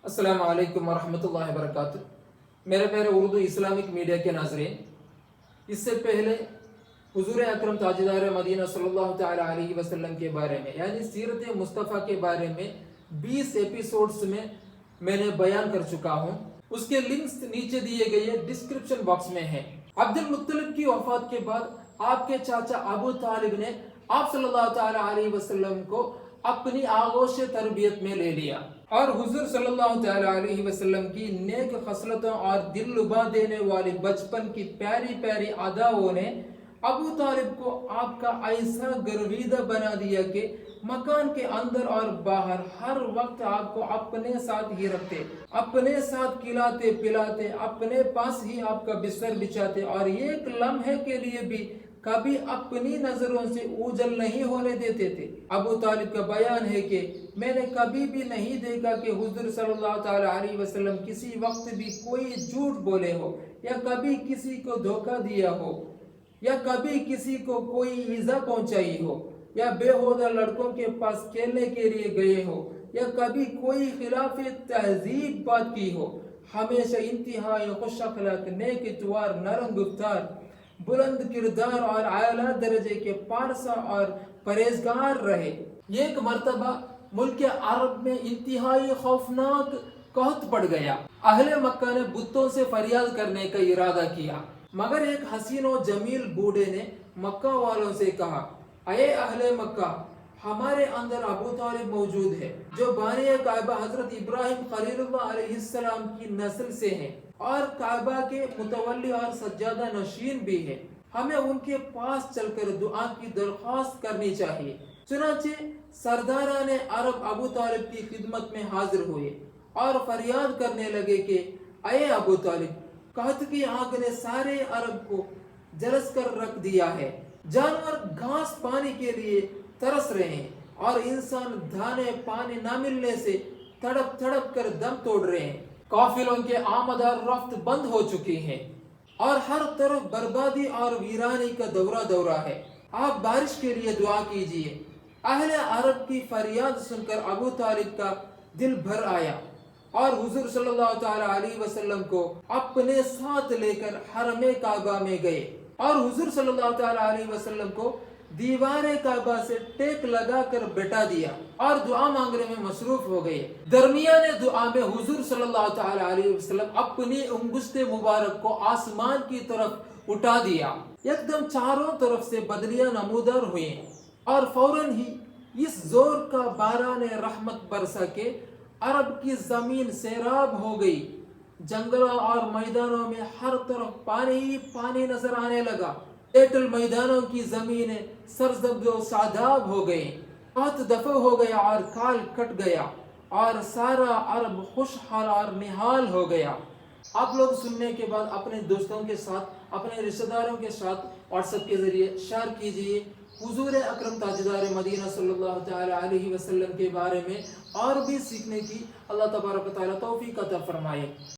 अस्सलाम वालेकुम वरहमतुल्लाहि वबरकातुह। मेरे प्यारे उर्दू इस्लामिक मीडिया के नाज़रीन, इससे पहले हुजूर अकरम ताजदार मदीना सल्लल्लाहु तआला अलैहि वसल्लम के बारे में यानी सीरत मुस्तफ़ा के बारे में 20 एपिसोड्स में मैंने बयान कर चुका हूँ। उसके लिंक्स नीचे दिए गए डिस्क्रिप्शन बॉक्स में हैं। अब्दुल मुत्तलिब की वफात के बाद आपके चाचा अबू तालिब ने आप सल्लल्लाहु तआला अलैहि वसल्लम को अपनी आगोश तरबियत में ले लिया और हुजूर सल्लल्लाहु तआला अलैहि वसल्लम की नेक खसलतों और दिल लुभा देने वाली बचपन की प्यारी प्यारी अदाओं ने अबू तालिब को आपका ऐसा गर्विदा बना दिया कि मकान के अंदर और बाहर हर वक्त आपको अपने साथ ही रखते, अपने साथ खिलाते पिलाते, अपने पास ही आपका बिस्तर बिछाते और एक लम्हे के लिए भी कभी अपनी नजरों से ओझल नहीं होने देते थे। अबू तालिब का बयान है कि मैंने कभी भी नहीं देखा कि हुजूर सल्लल्लाहु तआला अलैहि वसल्लम किसी वक्त भी कोई झूठ बोले हो या कभी किसी को धोखा दिया हो या कभी किसी को कोई ईजा पहुंचाई हो या बेहुदा लड़कों के पास खेलने के लिए गए हो या कभी कोई खिलाफ तहजीब बात की हो। हमेशा इंतहाई खुश अखलाक, नेक इतवार, नरम गुफ्तार, बुलंद किरदार और आला दर्जे के पारसा और परहेजगार रहे। एक मर्तबा मुल्क अरब में इंतहाई खौफनाक कहत पड़ गया। अहले मक्का ने बुतों से फरियाद करने का इरादा किया, मगर एक हसीन और जमील बूढ़े ने मक्का वालों से कहा, अये अहले मक्का, हमारे अंदर अबू तालिब मौजूद है जो बानी काबा हजरत इब्राहिम खलीलुल्लाह अलैहिस्सलाम की नस्ल से हैं और काबा के मुतवल्ली और सज्जादा नशीन भी है। हमें उनके पास चलकर दुआ की दरख्वास्त करनी चाहिए। चुनाचे सरदारान अरब अबू तालिब की खिदमत में हाजिर हुए और फरियाद करने लगे कि अये अबू तालिब, कहत की आग ने सारे अरब को जलस कर रख दिया है। जानवर घास पानी के लिए तरस रहे हैं और इंसान दाने पानी न मिलने से तड़प तड़प कर दम तोड़ रहे हैं। काफिलों के आमद और रफ्त बंद हो चुकी है और हर तरफ बर्बादी और वीरानी का दौरा है। आप बारिश के लिए दुआ कीजिए। अहले अरब की फरियाद सुनकर अबू तालिब का दिल भर आया और हुजूर सल्लल्लाहु तआला अलैहि वसल्लम को अपने साथ लेकर हरमे काबा में गए और हुजूर सल्लल्लाहु तआला अलैहि वसल्लम को दीवारे काबा से टेक लगाकर बैठा दिया और दुआ मांगने में मसरूफ हो गए। दरमियाने दुआ में हुजूर सल्लल्लाहु तआला अलैहि वसल्लम अपनी उंगुश्ते मुबारक को आसमान की तरफ उठा दिया। एकदम चारों तरफ से बदलियां नमूदार हुई और फौरन ही इस जोर का बारान रहमत बरसा के अरब की जमीन सैराब हो गई। जंगलों और मैदानों में हर तरफ पानी ही पानी नजर आने लगा। एटल मैदानों की जमीनें सरजब्द और शादाब हो गई, हाथ दफा हो गया और काल कट गया और सारा अरब खुशहाल और निहाल हो गया। आप लोग सुनने के बाद अपने दोस्तों के साथ, अपने रिश्तेदारों के साथ व्हाट्सएप के जरिए शेयर कीजिए। हुजूर अकरम ताजदार मदीना सल्लल्लाहु तआला अलैहि वसल्लम के बारे में और भी सीखने की अल्लाह तबारक व तआला तौफीक अता फरमाए।